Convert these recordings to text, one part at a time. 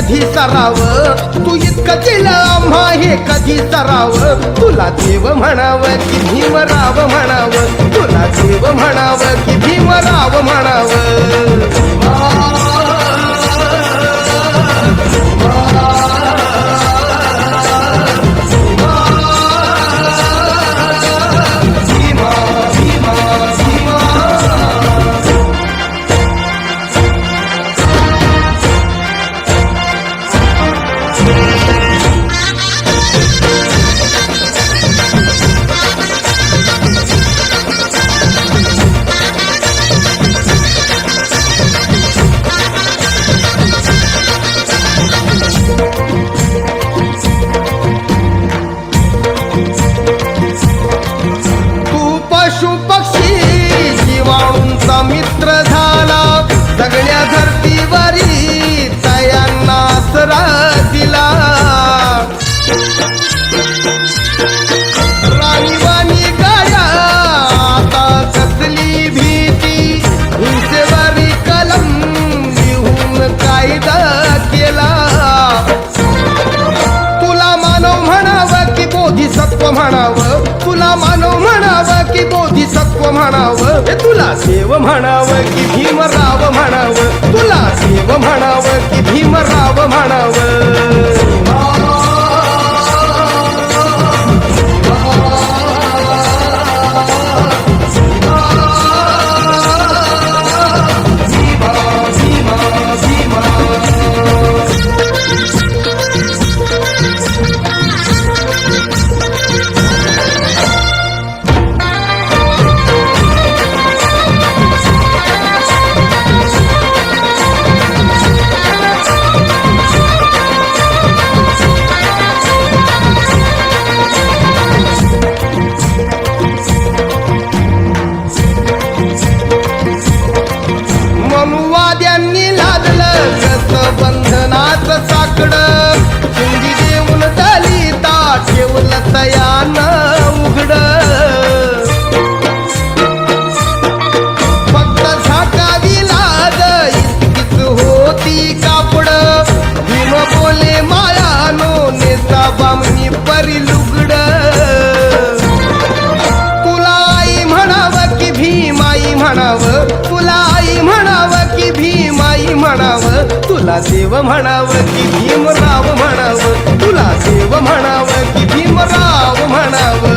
कधी सराव, तू इतकं केलं आम्हा हे कधी सराव. तुला देव म्हणावं की भीमराव म्हणावं, तुला देव म्हणावं की भीमराव म्हणावं. मित्र झाला सगळ्या धरतीवरी तयांना आसरा दिला. राणीवाणी गाया आता कसली भीती, हिंसेवरी कलम लिहून कायदा केला. तुला मानव म्हणावं की बोधिसत्व म्हणावं, तुला मानव म्हणावं की बोधिसत्व म्हणावं. तुला देव म्हणावं की भीमराव म्हणावं, तुला देव म्हणावं की भीमराव म्हणावं. मनुवाद्यांनी लादलं कसं बंधनाचं साकडं, चिंधी देऊन दलिता ठेवलं तयानं उघडं. फक्त झाकावी लाज इतकीच होती कापडं, भीम बोले मायानो नेता बामणी परी लुगडं. तुला आई म्हणावं की भीमाई म्हणावं, तुला आई म्हणावं की भीमाई म्हणावं. तुला देव म्हणावं की भीमराव म्हणावं, तुला देव म्हणावं की भीमराव म्हणावं.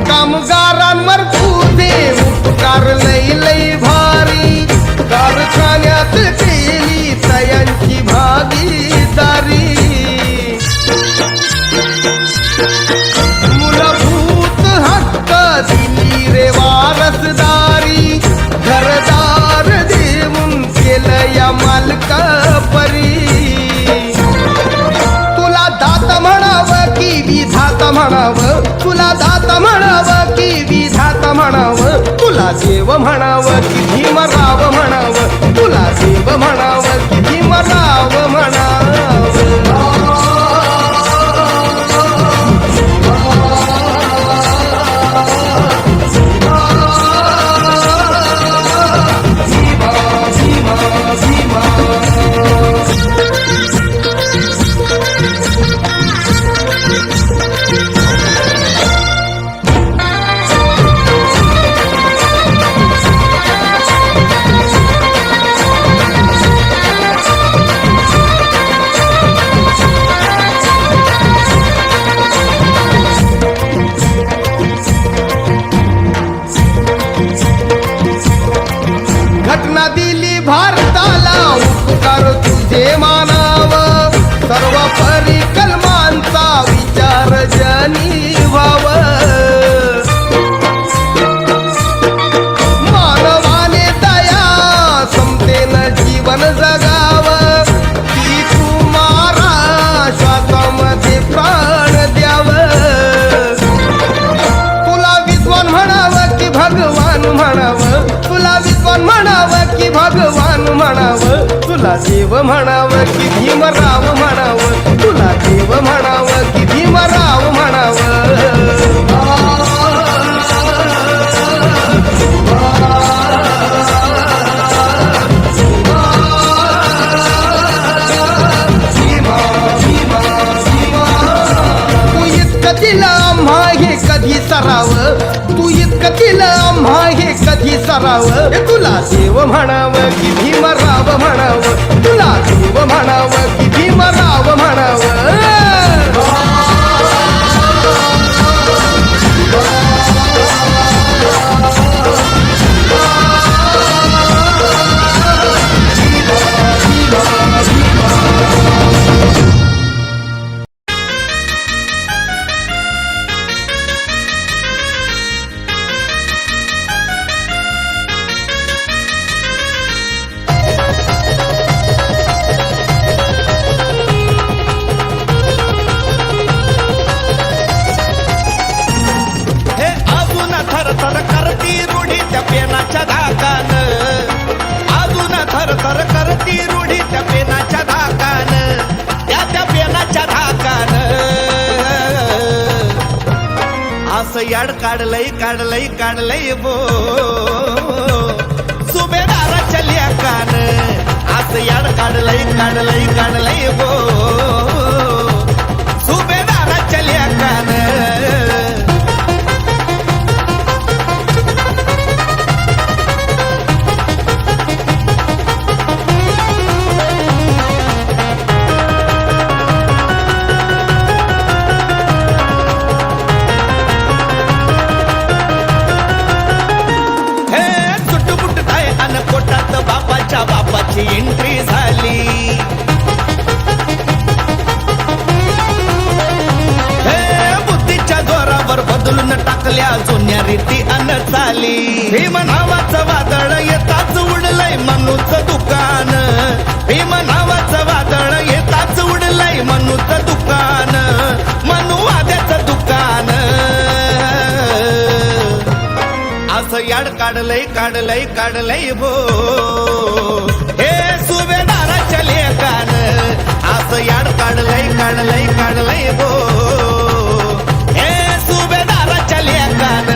कामगारांवर तुझे उपकार लई लई भारी, कारखान्यात केली तयांची भागीदारी. मूलभूत हक्क दिली रे वारसदारी, घरदार देऊन केलं या मालका परी. तुला दात म्हणावं की विधाता म्हणावं, तुला दात म्हणावं की विधाता म्हणावं. तुला देव म्हणावं की भीमराव म्हणावं, तुला देव म्हणावं की भीमराव म्हणावं. देव म्हणावं की भीमराव म्हणावं तुला देव म्हणावं की भीमराव म्हणावं दिला आम्हा हे कधी सराव तू इतकं दिलं आम्हा हे कधी सराव तुला देव म्हणावं की भीमराव म्हणावं तुला देव म्हणावं की भीमराव म्हणावं याड काढलंय बो सुभेदाराच्या लेकान असं याड काढलंय बो सुभेदाराच्या लेकान बापाची एंट्री झाली बुद्धीच्या जोरावर बदलून टाकल्या जुन्या रीती अन चाली भीम नावाचं वादळ येताच उडलंय मनूचं दुकान भीम नावाचं वादळ येताच उडलंय मनूचं दुकान मनुवाद्याचं दुकान असं याड काढलंय भो हे सुभेदाराच्या लेकान असं याड काढलंय भो हे सुभेदाराच्या लेकान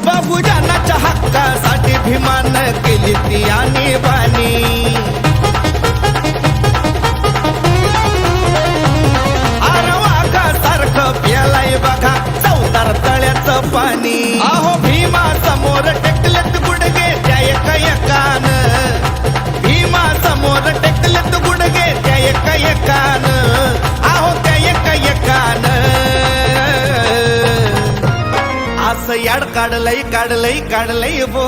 बाबूजानाच्या हक्कासाठी भीमान केली ती आणीबाणी वाघासारखं प्यालाय बघा चौदार तळ्याचं पाणी अहो भीमा समोर टेकलेत गुडगे त्या एकान भीमा समोर टेकलेत गुडगे त्या एकान अहो त्या एकान असं याड काढलंय बो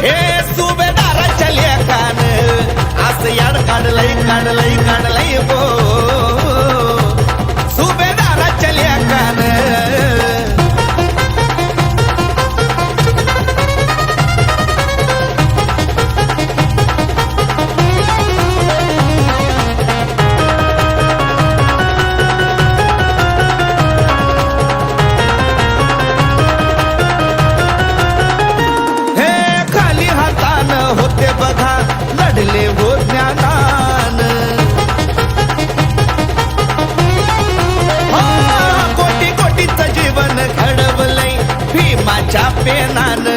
हे सुभेदाराच्या लेकान असं याड काढलंय बो सुभेदाराच्या लेकान होते बघा लढले हो ज्ञानान कोटीचं जीवन घडवलंय भीमाच्या पेनान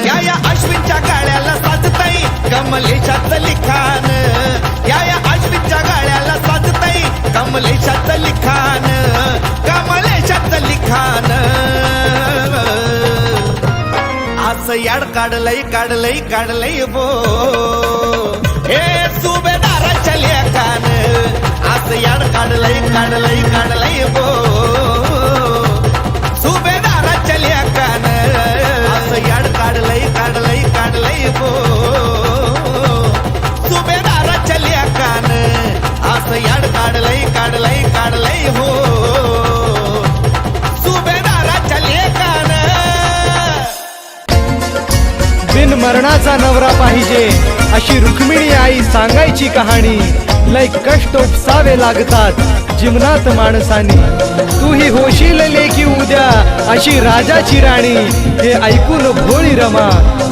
या अश्विनच्या गाड्याला साधताई कमलेशाचं लिखाण या अश्विनच्या गाड्याला साधताई कमलेशाचं लिखाण असं याड काढलंय बो हे सुभेदाराच्या लेकान असं याड काढलंय बो सुभेदाराच्या लेकान असं याड काढलंय बो सुभेदाराच्या लेकान असं याड काढलंय हो सुभेदाराच्या लेकान मरणाचा नवरा पाहिजे अशी रुक्मिणी आई सांगायची कहाणी. लय कष्ट उपसावे लागतात जीवनात माणसानी. तू ही होशील लेकी उद्या अशी राजाची राणी. हे ऐकून भोळी रमा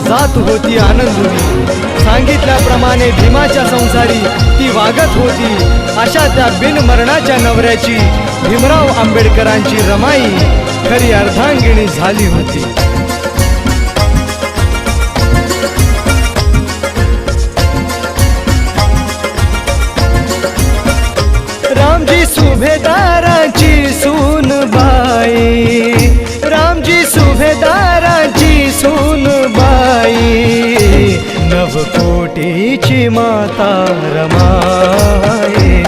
जात होती आनंदुनी. सांगितल्याप्रमाणे भीमाच्या संसारी ती वागत होती. अशा त्या बिनमरणाच्या नवऱ्याची भीमराव आंबेडकरांची रमाई खरी अर्धांगिणी झाली होती. रामजी सुभेदाराची सूनबाई, रामजी सुभेदाराची सूनबाई, नवकोटीची माता रमाई,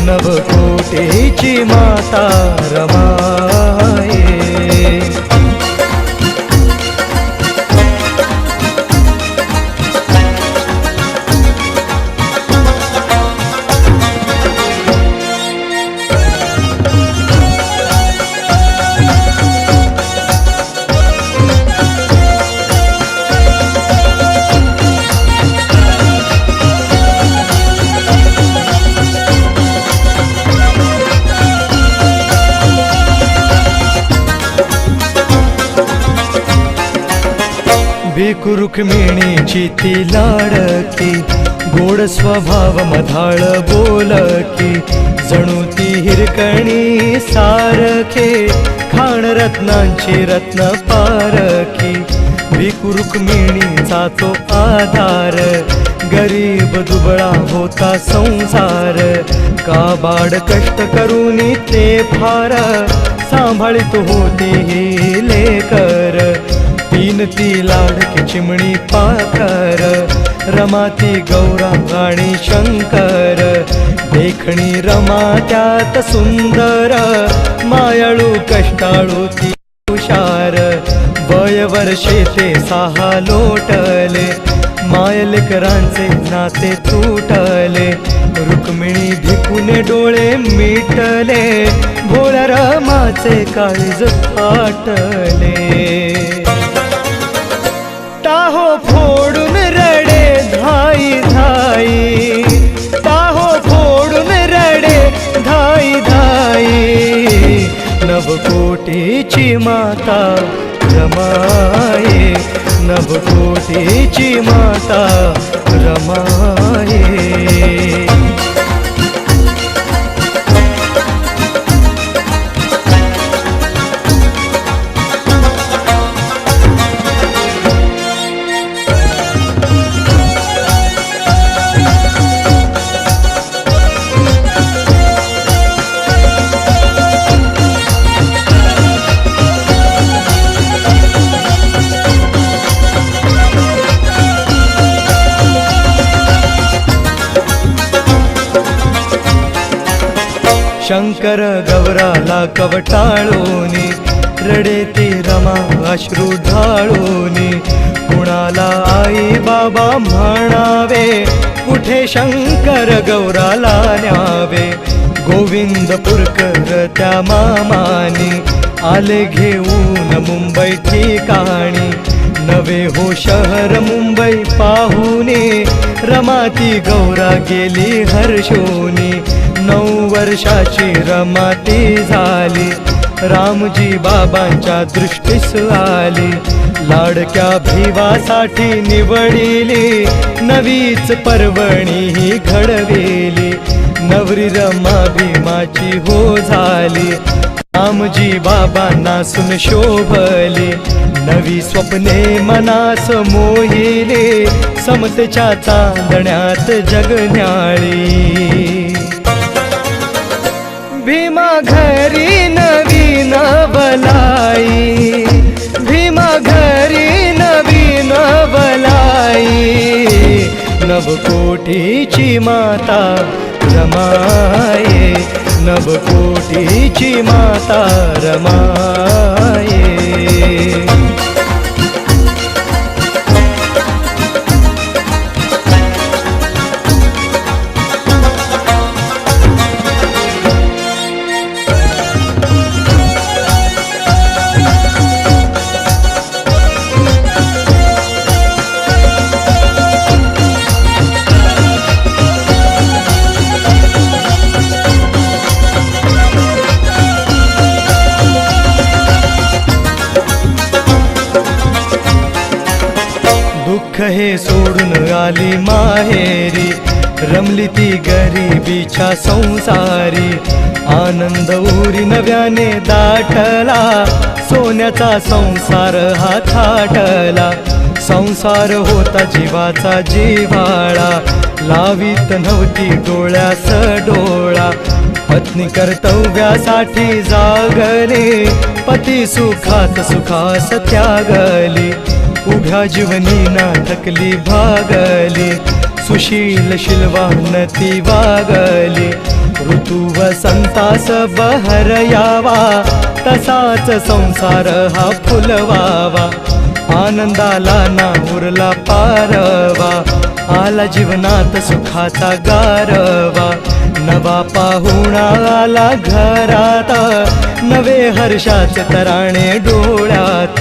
नवकोटीची माता रमाई. भिकू रुक्मिणीची ती लाडकी, गोड स्वभाव मधाळ बोलकी, जणू ती हिरकणी सारखे, खाण रत्नांची रत्न पारखी. भिकू रुक्मिणीचा तो आधार, गरीब दुबळा होता संसार, काबाड कष्ट करूनी ते फार, सांभाळीत होती ही लेकर. तीन ती लाडकी चिमणी पाखर, रमाती गौरा आणि शंकर, देखणी रमा त्यात सुंदर, मायाळू कष्टाळू ती हुशार. वय वर्षे ते 6 लोटले, मायलेकरांचे नाते तुटले, रुक्मिणी भिकूने डोळे मिटले, भोळ्या रमाचे काळीज फाटले. टाहो फोडून रडे धाई धाई, टाहो फोडून रडे धाई धाई, नवकोटीची माता रमाई, नवकोटीची माता रमाई. शंकर गौराला कवटाळूनी, रडे ती रमा अश्रू ढाळूनी. कुणाला आई बाबा म्हणावे, कुठे शंकर गौराला न्यावे. गोविंदपूरकर त्या मामानी, आले घेऊन मुंबई ठिकाणी. नवे हो शहर मुंबई पाहुने, रमाती गौरा गेली हर्षोनी. 9 वर्षाची रमाती झाली, रामजी बाबांच्या दृष्टीस आली. लाडक्या भिवासाठी निवडिली, नवीच पर्वणी ही घडविली. नवरी रमा भीमाची हो झाली, रामजी बाबांना सुन शोभली. नवी स्वप्ने मनास मोहिली, समतेच्या चांदण्यात जगन्याळी. भीमा घरी नवीन बलाई, भीमा घरी नवीन बलाई, नवकोटीची माता रमाई, नवकोटीची माता रमाई. दुःख हे सोडून आली माहेरी, रमली ती गरिबीच्या संसारी. आनंद उरी नव्याने दाटला, सोन्याचा संसार हा थाटला. संसार होता जीवाचा जिव्हाळा, लावीत नव्हती डोळ्यास डोळा. पत्नी कर्तव्यासाठी जागली, पती सुखात सुखास त्यागली. उभ्या जीवनीना थकली भागली, सुशील शिलवान ती वागली. ऋतू वसंतास बहर यावा, तसाच संसार हा फुलवावा. आनंदाला ना उरला पारवा, आला जीवनात सुखाचा गारवा. नवा पाहुणा आला घरात, नवे हर्षाचे तराणे डोळ्यात.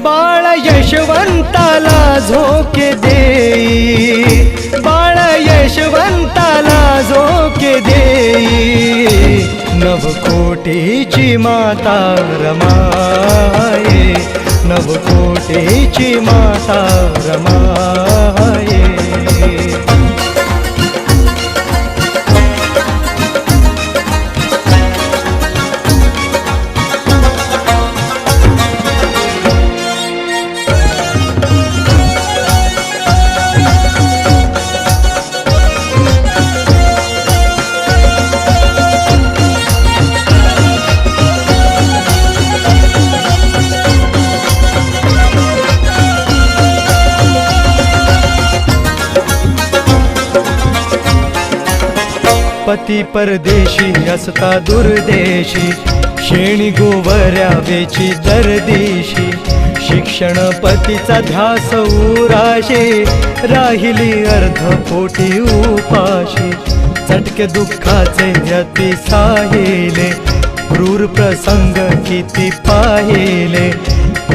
बाळ यशवंताला झोके देई, बाळ यशवंताला झोके देई. नवकोटीची माता रमाये, नवकोटीची माता रमाये. पती परदेशी असता दुर्देशी, शेणी गोवऱ्या वेची दरदिशी. शिक्षण पतीचा ध्यास उराशी, राहिली अर्धपोटी उपाशी. चटके दुःखाचे अति साहिले, क्रूर प्रसंग किती पाहिले.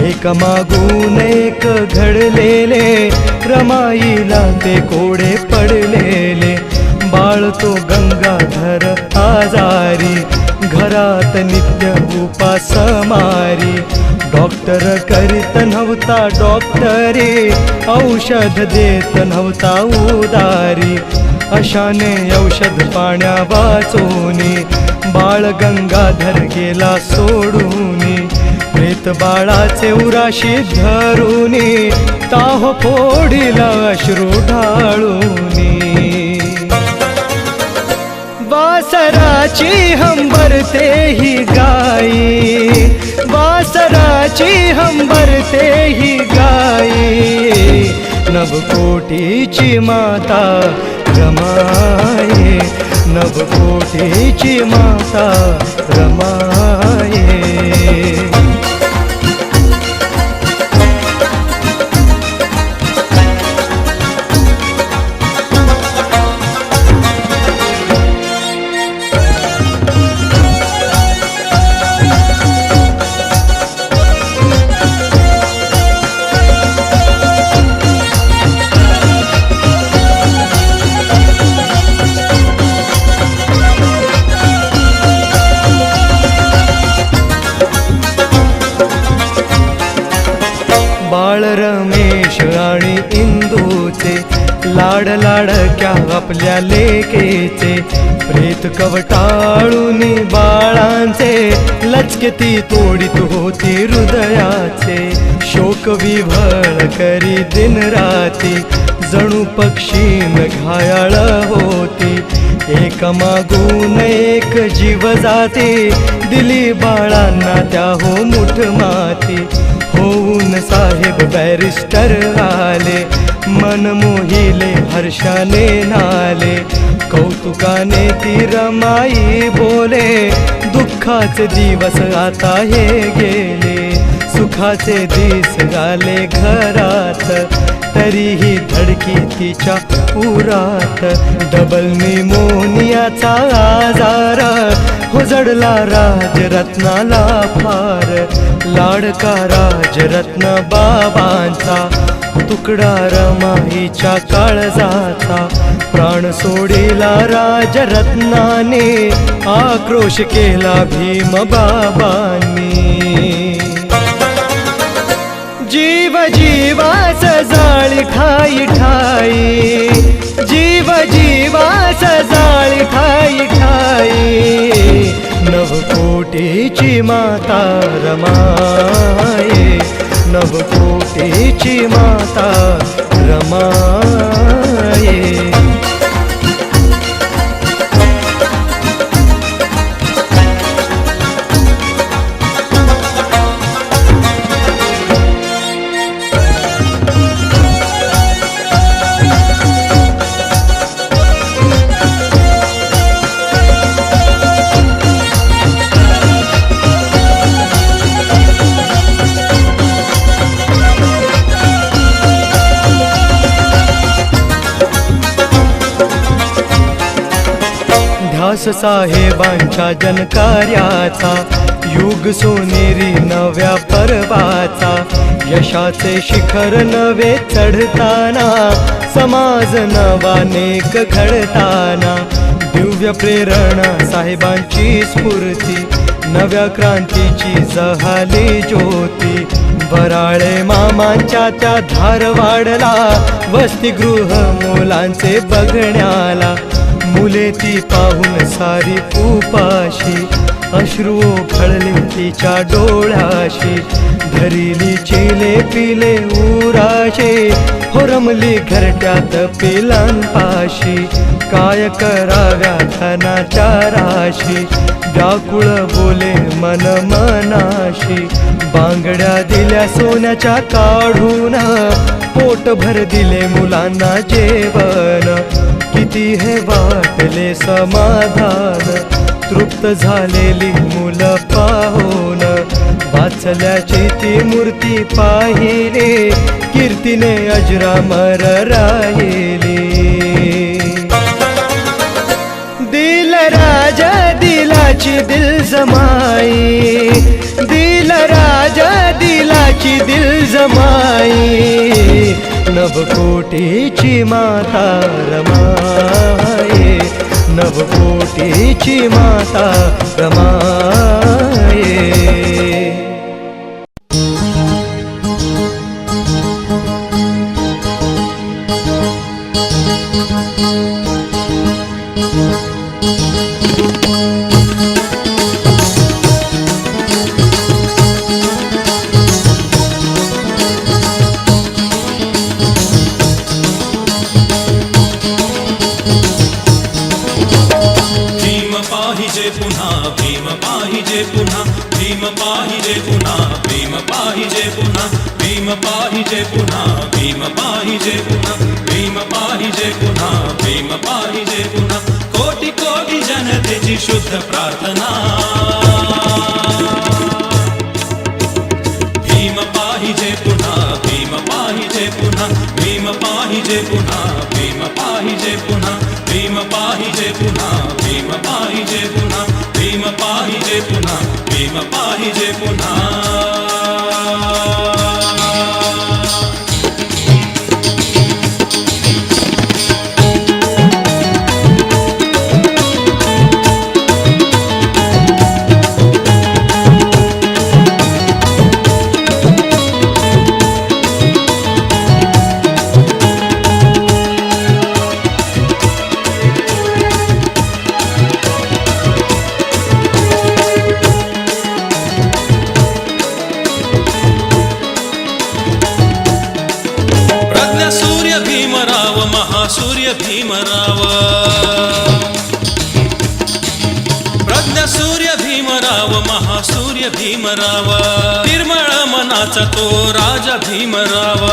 एक मागून एक घडलेले, रमाईला ते कोडे पडलेले. बाळ तो गंगाधर आजारी, घरात नित्य उपास मारी. डॉक्टर करीत नव्हता डॉक्टरी, औषध देत नव्हता उदारी. अशाने औषध पाण्या वाचूनी, बाळ गंगाधर गेला सोडूनी. प्रेत बाळाचे उराशी धरूनी, ताह फोडिला अश्रू ढाळूनी. वासराची हंबरते ही गाई, वासराची हंबरते ही गाई. नवकोटीची माता रमाये, नवकोटीची माता रमाये. बाळ रमेश आणि इंदूचे, लाड लाडक्या आपल्या लेकेचे. प्रेत कवटाळूनी बाळांचे, लचके ती तोडीत होती हृदयाचे. शोक विव्हळ करी दिन राती, जणू पक्षीन घायाळ होती. एक मागून एक जीव जाती, दिली बाळांना त्या हो मुठ माती. होऊन साहेब बॅरिस्टर आले, मन मोहिले हर्षाने नाले. कौतुकाने ती रमाई बोले, दुःखाचे दिवस आता हे गेले. सुखाचे दिस आले घरात, तरीही धडकी तिच्या उरात. डबल निमोनियाचा आजार, हो जडला राजरत्नाला फार. लाडका राजरत्न बाबांचा, तुकडा रमाईच्या काळजाचा. प्राण सोडिला राजरत्नाने, आक्रोश केला भीम बाबांनी. जीव जीवास जाळी ठाई ठाई, जीव जीवास जाळी ठाई ठाई, नवकोटीची माता रमाये, नवकोटीची माता रमाये. ध्यास साहेबांच्या जनकार्याचा, युग सोनेरी नव्या पर्वाचा, यशाचे शिखर नवे चढताना, समाज नवानेक घडताना, दिव्य प्रेरणा साहेबांची स्फूर्ती, नव्या क्रांतीची जहाली ज्योती, वराळे मामांच्या त्या धारवाडला, वसतिगृह मुलांचे बघण्याला, मुले ती पाहून सारी उपाशी, अश्रू खळले तिच्या डोळ्याशी, धरिली चिले पिले उराशे, होरमली घरट्यात पिलांपाशी, काय कराव्या धनाच्या राशी, व्याकुळ बोले मन मनाशी, बांगड्या दिल्या सोन्याच्या काढून, पोटभर दिले मुलांना जेवण, किती हे वाटले समाधान, तृप्त झालेली मुलं पाहून, वाचल्याची ती मूर्ती पाहिली, कीर्तीने अजरामर राहिली. दिल राजा दिलाची दिल जमाई, दिल राजा दिलाची दिल जमाई, नवकोटीची माता रमाये, नवकोटीची माता रमाये. भीम पाहिजे पुन्हा, भीम पाहिजे पुन्हा, भीम पाहिजे पुन्हा, भीम पाहिजे पुन्हा, भीम पाहिजे पुन्हा, भीम पाहिजे पुन्हा, कोटी कोटी जनतेची शुद्ध प्रार्थना. भीम पाहिजे पुन्हा, भीम पाहिजे पुन्हा, भीम पाहिजे पुन्हा, भीम पाहिजे पुन्हा, भीम पाहिजे पुन्हा, भीम पाहिजे पुन्हा, भीम पाहिजे पुन्हा, भीम पाहिजे पुन्हा. महासूर्य भीमराव, प्रज्ञ सूर्य भीमराव, महासूर्य भीमराव, निर्मळ मनाचा तो राजा भीमराव.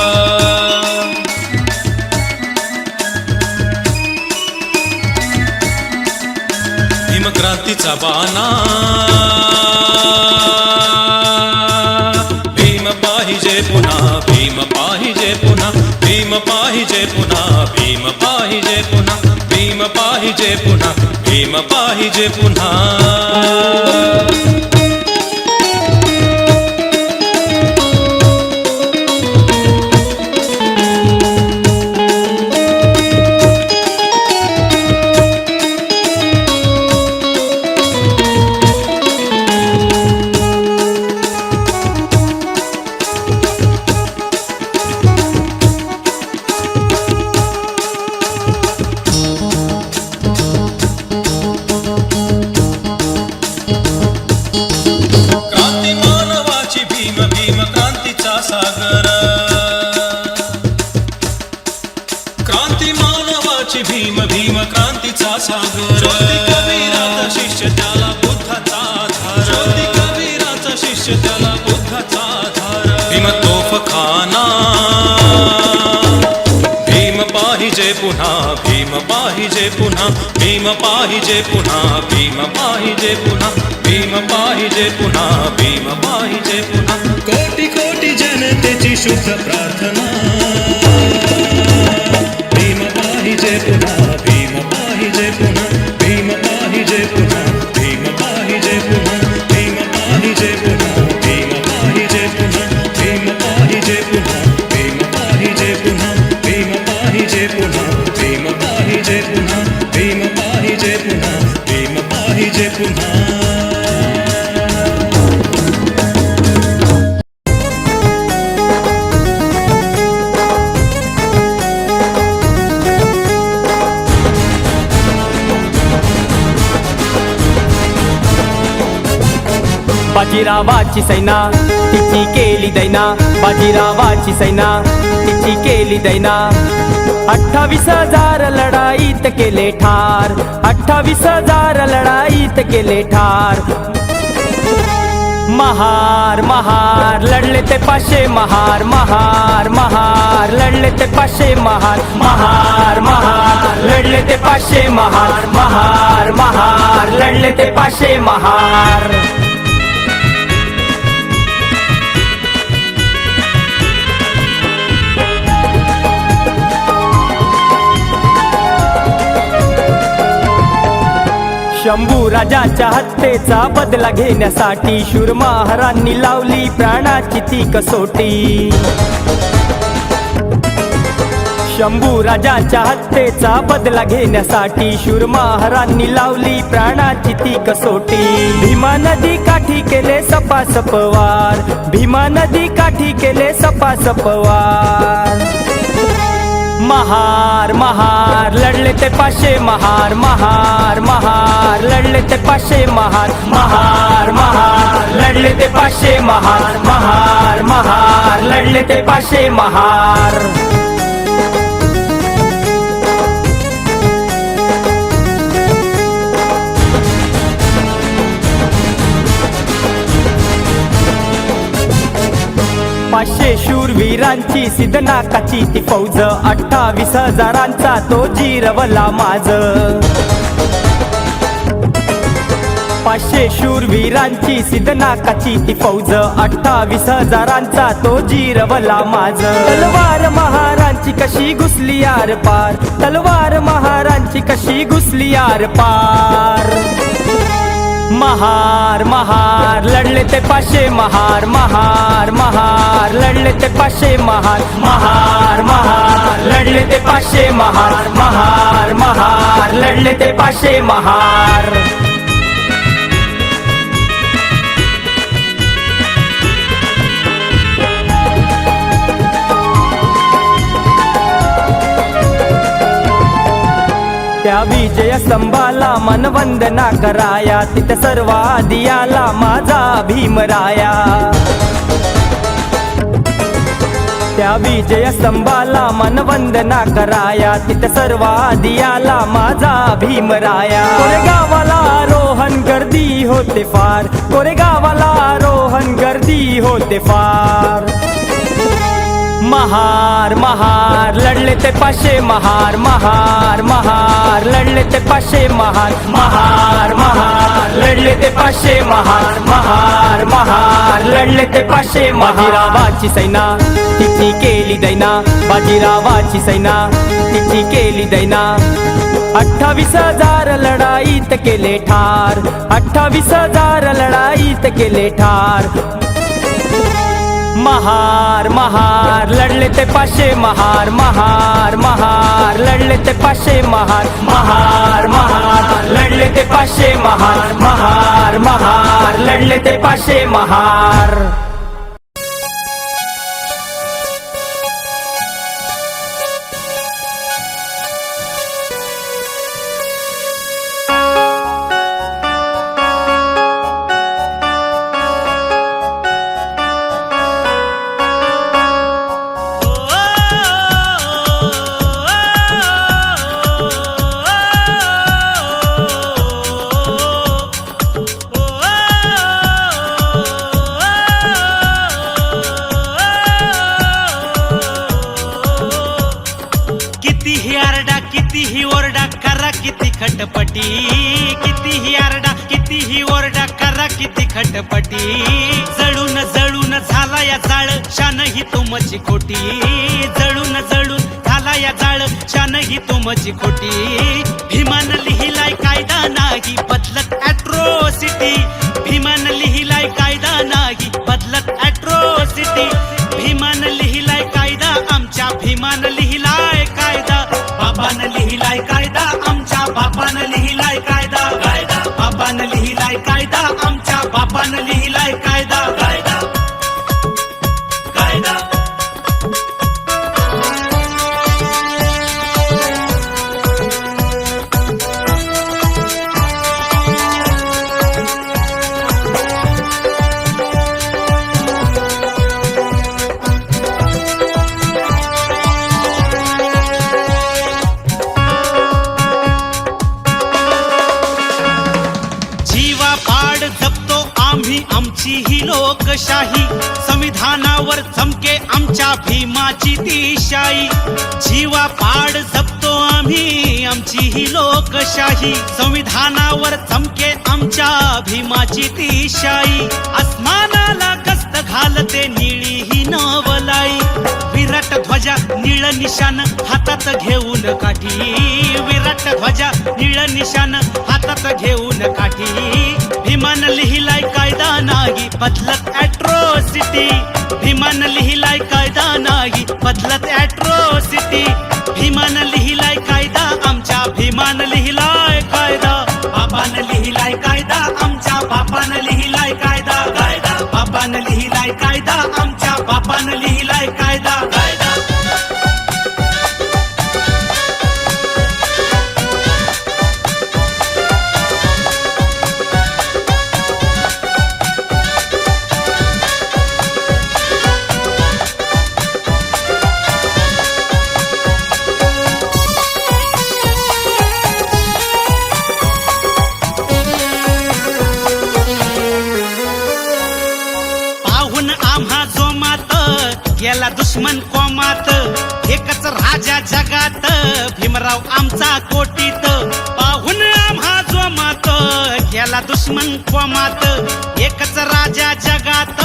भीमक्रांतीचा बाणा, भीम पाहिजे पुन्हा, भीम पाहिजे पुन्हा, भीम पाहिजे पुन्हा, भीम पाहिजे पुन्हा, भीम पाहिजे पुन्हा, भीम पाहिजे पुन्हा. भक्तीचा सागर ज्योती कबीराचा शिष्य त्याला बुद्धाचा आधार ज्योती कबीराचा शिष्य त्याला बुद्धाचा आधार भीम तोफखाना भीम पाहिजे पुन्हा भीम पाहिजे पुन्हा भीम पाहिजे पुन्हा भीम पाहिजे पुन्हा भीम पाहिजे पुन्हा भीम पाहिजे पुन्हा कोटी कोटी जनतेची शुद्ध प्रार्थना भीम पाहिजे पुन्हा भीम पाहिजे पुन्हा भीम पाहिजे पुन्हा भीम पाहिजे पुन्हा भीम पाहिजे पुन्हा भीम पाहिजे पुन्हा भीम पाहिजे पुन्हा भीम पाहिजे पुन्हा भीम पाहिजे पुन्हा भीम पाहिजे पुन्हा भीम पाहिजे पुन्हा भीम पाहिजे पुन्हा बाजीरावाची सैना तिची केली दैना बाजीरावाची सैना तिची केली दैना 28,000 लढाईत केले ठार 28,000 लढाईत केले ठार महार महार लढले ते 500 महार महार महार लढले ते 500 महार महार महार लढले ते 500 महार महार महार लढले ते 500 महार शंभू राजाच्या हत्येचा बदला घेण्यासाठी शूर महारांनी लावली प्राणाची ती कसोटी शंभू राजाच्या हत्येचा बदला घेण्यासाठी शूर महारांनी लावली प्राणाची ती कसोटी भीमा नदी काठी केले सपासपवार भीमा नदी काठी केले सपासपवार महार महार लढले ते 500 महार महार महार लढले ते 500 महार महार महार लढले ते 500 महार महार महार लढले ते 500 महार पाचशे शूरवीरांची सिद्धनाकाची ती फौज 28,000 तो जिरवला माझ 500 शूरवीरांची सिद्धनाकाची ती फौज 28,000 तो जिरवला माझ तलवार महारांची कशी घुसली यार पार तलवार महारांची कशी घुसली यार पार महार महार लढले ते 500 महार महार महार लढले ते 500 महार महार महार लढले ते 500 महार महार महार लढले ते 500 महार त्या विजय स्तंभाला मनवंदना कराया तिथे सर्व आदियाला माझा भीमराया त्या विजय स्तंभाला मनवंदना कराया तिथे सर्व आदियाला माझा भीमराया कोरेगावाला आरोहण गर्दी होते फार कोरेगावाला आरोहण गर्दी होते फार महार महार लढले ते 500 महार महार महार लढले ते 500 महार महार महार लढले ते 500 महार महार महार लढले ते 500 बाजीरावाची सैना तिची केली दैना बाजीरावाची सैना तिची केली दैना 28,000 लढाईत केले ठार 28,000 लढाईत केले ठार महार महार लढले ते 500 महार महार महार लढले ते 500 महार महार महार लढले ते 500 महार महार महार लढले ते 500 महार खटपटी कितीही आरडा कितीही ओरडा करा किती खटपटी जळून जळून झाला या जाळ शान ही तुमची खोटी जळून जळून झाला या जाळ शान ही तुमची खोटी भीमान लिहिलाय कायदा नाही बदलत ॲट्रोसिटी भीमान लिहिलाय कायदा नाही बदलत ॲट्रोसिटी भीमान लिहिलाय कायदा आमच्या भीमान लिहिलाय कायदा बाबान लिहिलाय कायदा आमच्या बापान लिहिलाय कायदा कायदा बाबान लिहिलाय कायदा आमच्या बापान लिहिलाय कायदा कायदा कायदा आमची ही लोकशाही संविधानावर चमके आमच्या भीमाची ती शाही जीवा पाड जपतो आम्ही आमची ही लोकशाही संविधानावर चमके आमच्या भीमाची ती शाही आसमानाला गस्त घालते निळी ही नवलाई विराट ध्वजा निळ निशान हातात घेऊन काठी विराट ध्वजा निळ निशान हातात घेऊन काठी भीमान लिहिलाय कायदा नाही बदलत ॲट्रोसिटी भीमान लिहिलाय कायदा नाही बदलत ॲट्रोसिटी भीमान लिहिलाय कायदा आमच्या भीमान लिहिलाय कायदा बाबान लिहिलाय कायदा आमच्या बापान लिहिलाय कायदा कायदा बाबान लिहिलाय कायदा आमच्या बापान लिहिलाय कायदा कायदा गेला दुश्मन कोमात एकच राजा जगात भीमराव आमचा कोटीत पाहून आम्हा जोमात गेला दुश्मन कोमात एकच राजा जगात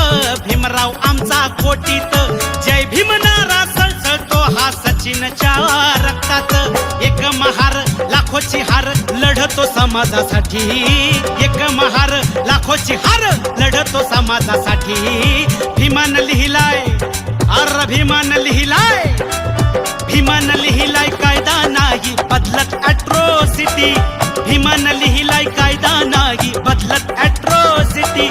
भीमराव आमचा कोटीत जय भीम नारा सळसळतो हा सचिनच्या रक्तात एक महार लाखोची हार लढतो समाजासाठी एक महार लाखोची हार लढतो समाजासाठी भीमान लिहिलाय अर भीमान लिहिलाय भीमान लिहिलाय कायदा नाही बदलत ॲट्रोसिटी भीमान लिहिलाय कायदा नाही बदलत ॲट्रोसिटी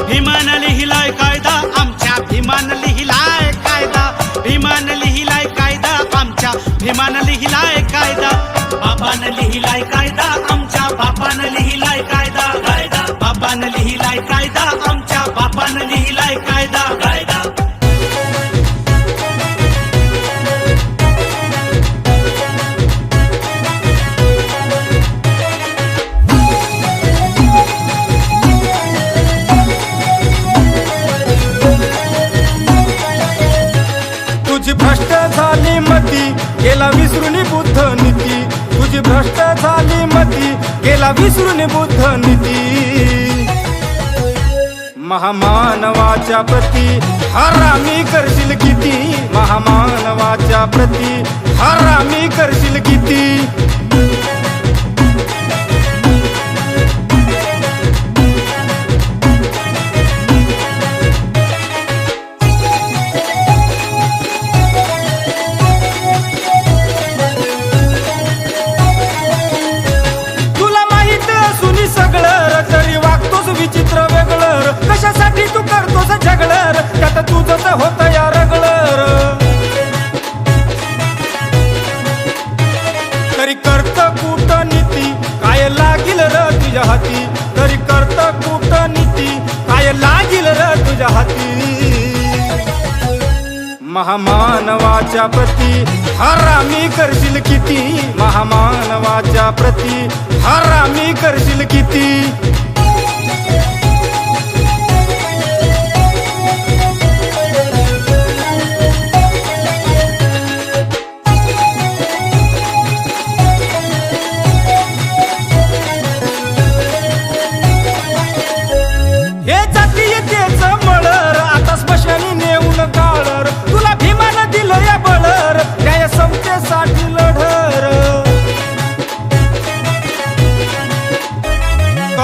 भीमान लिहिलाय कायदा आमच्या भीमान लिहिलाय कायदा भीमान लिहिलाय कायदा आमच्या भीमान लिहिलाय कायदा बाबान लिहिलाय कायदा आमच्या बापान लिहिलाय कायदा कायदा बाबान लिहिलाय कायदा आमच्या बापान लिहिलाय कायदा कायदा तुझी भ्रष्ट झाली मती गेला विसरून बुद्ध नीती तुझी भ्रष्ट झाली मती गेला विसरून बुद्ध नीती महामानवाच्या प्रती हरामी करशील किती महामानवाच्या प्रती हरामी करशील किती विचित्र वेगळं कशासाठी तू करतोस झगडर त्यात तुझंच होत या रगळर तरी करत कूटनीती काय लागील र तुझ्या हाती तरी करत कूटनीती काय लागील र तुझ्या हाती महामानवाच्या प्रती हरामी करशील किती महामानवाच्या प्रती हरामी करशील किती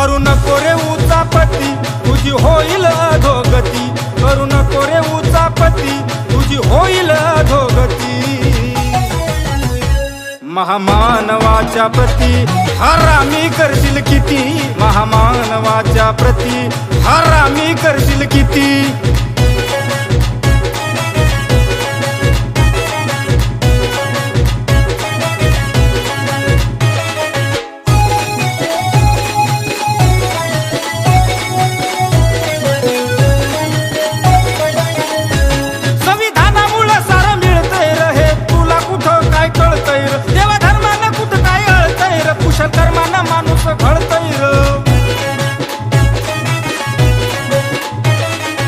करू नको रे उचापती तुझी होईल अधोगती, करू नको रे उचापती तुझी होईल अधोगती. महामानवाच्या प्रती हरामी करशील किती, महामानवाच्या प्रती हरामी करशील किती. संविधानामुळे सारं मिळतंय र, हे तुला कुठं काय कळतंय र, देवा धर्मानं कुठं काय अळतंय र, कुशल कर्मानं माणूस घडतंय र.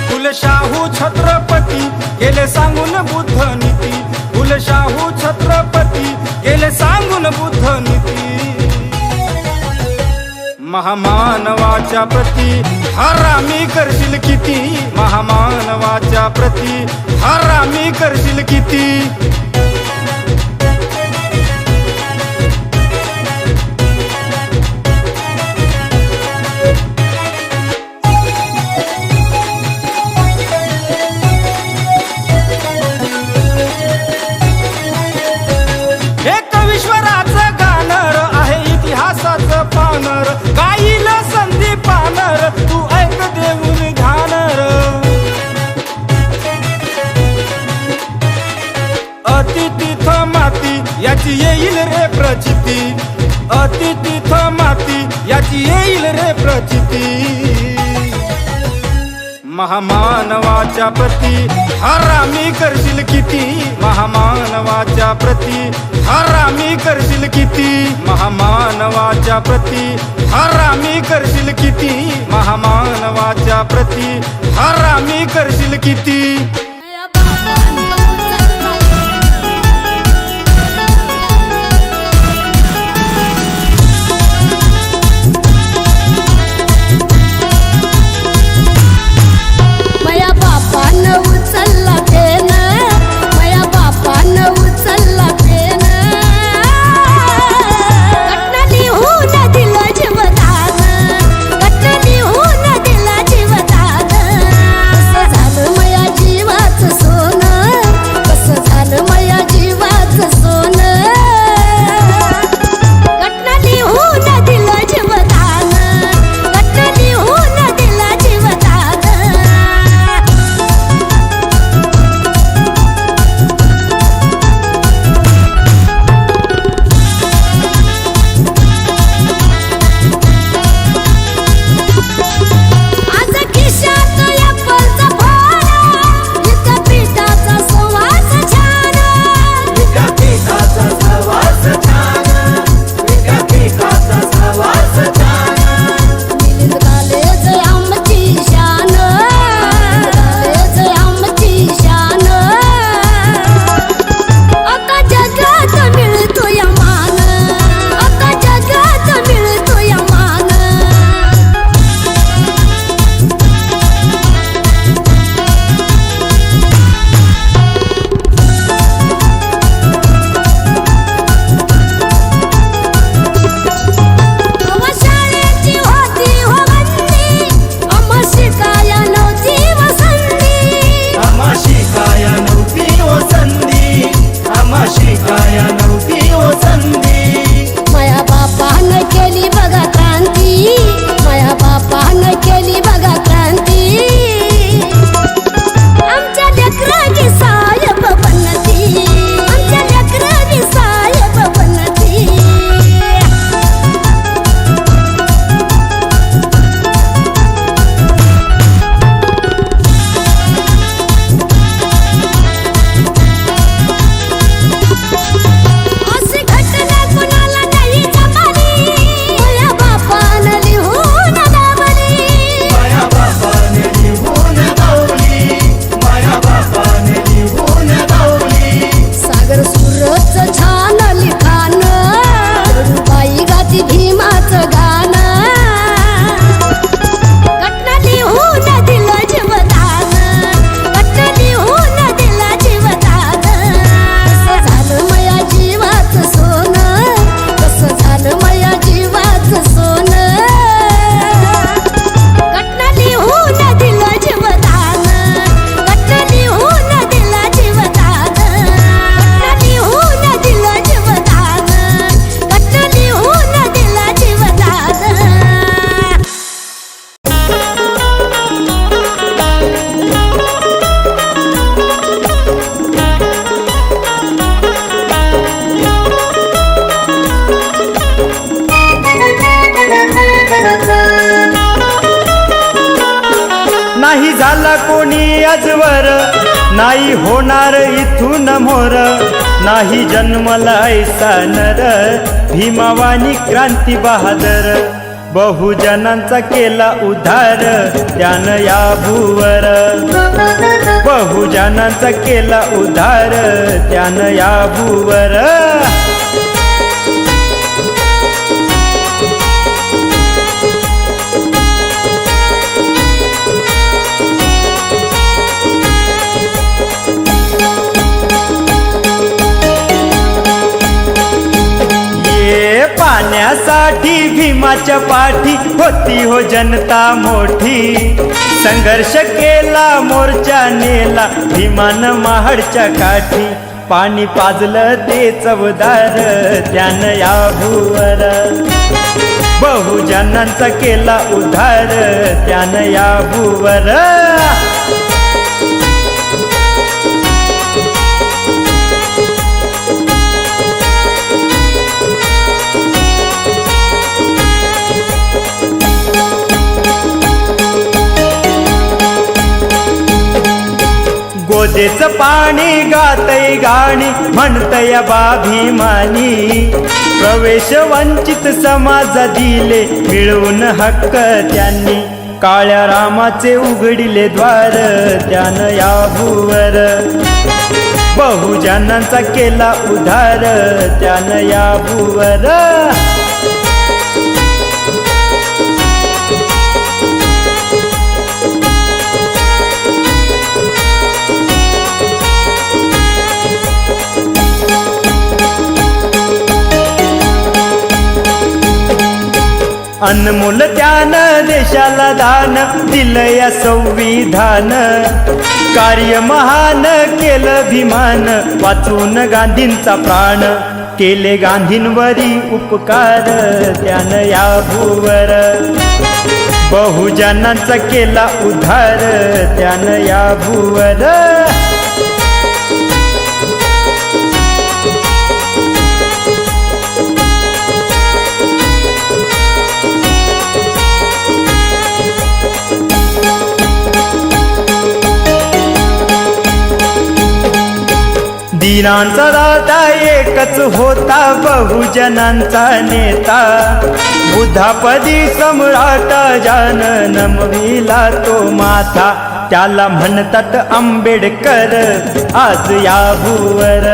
फुले शाहू छत्रपती गेले सांगून बुद्ध नीती, फुले शाहू छत्रपती गेले सांगून बुद्ध नीती. महामानवाच्या प्रती हरामी करशील किती, महामानवाच्या प्रती हरामी करशील किती. एक विश्वराचं गाणर आहे इतिहासाचं पानर, गाईल संधी पानर तू ऐक देऊन ध्यानर. अति तिथ माती याची येईल रे प्रचिती, अति तिथ माती याची येईल रे प्रचिती. महामानवाच्या प्रती हरामी करशील किती, महामानवाच्या प्रती हरामी करशील किती. महामानवाच्या प्रती हरामी करशील किती, महामानवाच्या प्रती हरामी करशील किती. मया बापानं उचलला पेन, मया बापानं उचलला पेन, घटना लिहून दिलं जीवदान, घटना लिहून दिलं जीवदान. असं झालं मया जीवात नाही झाला कोणी आजवर, नाही होणार इथून मोर, नाही जन्मला ऐसा नर, भीमावानी क्रांती बहादर. बहुजनांचा केला उद्धार त्यानं या भूवर, बहुजनांचा केला उद्धार त्यानं या भूवर. पाण्यासाठी भीमाच्या पाठी होती हो जनता मोठी, संघर्ष केला मोर्चा नेला भीमानं महाडच्या काठी. पाणी पाजलं ते चवदार त्यानं या भूवर, बहुजनांचा केला उद्धार त्यानं या भूवर. गोदेच पाणी गातय गाणी म्हणतय बा भीमानी, प्रवेश वंचित समाज दिले मिळवून हक्क त्यांनी. काळ्या रामाचे उघडिले द्वार त्यानं या भूवर, बहुजनांचा केला उद्धार त्यानं या भूवर. अनमोल त्यानं देशाला दान दिलंय संविधान, कार्य महान केलं भीमान वाचून गांधींचा प्राण. केले गांधींवरी उपकार त्यानं या भूवर, बहुजनांचा केला उद्धार त्यानं या भूवर. दीनांचा दाता एकच होता बहुजनांचा नेता, बुद्धापदी सम्राट ज्यानं नमविला तो माथा. त्याला म्हणतात आंबेडकर आज या भूवर,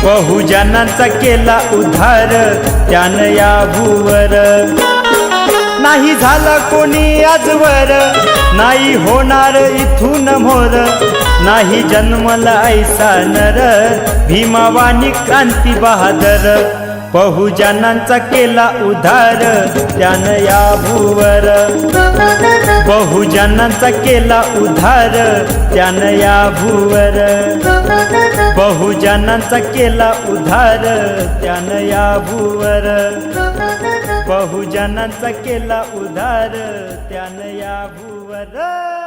बहुजनांचा केला उद्धार त्यानं या भूवर. नाही झाला कोणी आजवर, नाही होणार इथून मोर, नाही जन्मला ऐसा नर, भीमावानी क्रांती बहादर. बहुजनांचा केला उद्धार त्यानं या भूवर, बहुजनांचा केला उद्धार त्यानं या भूवर, बहुजनांचा केला उद्धार त्यानं या भूवर, बहुजनांचा केला उद्धार त्यानं या भूवर.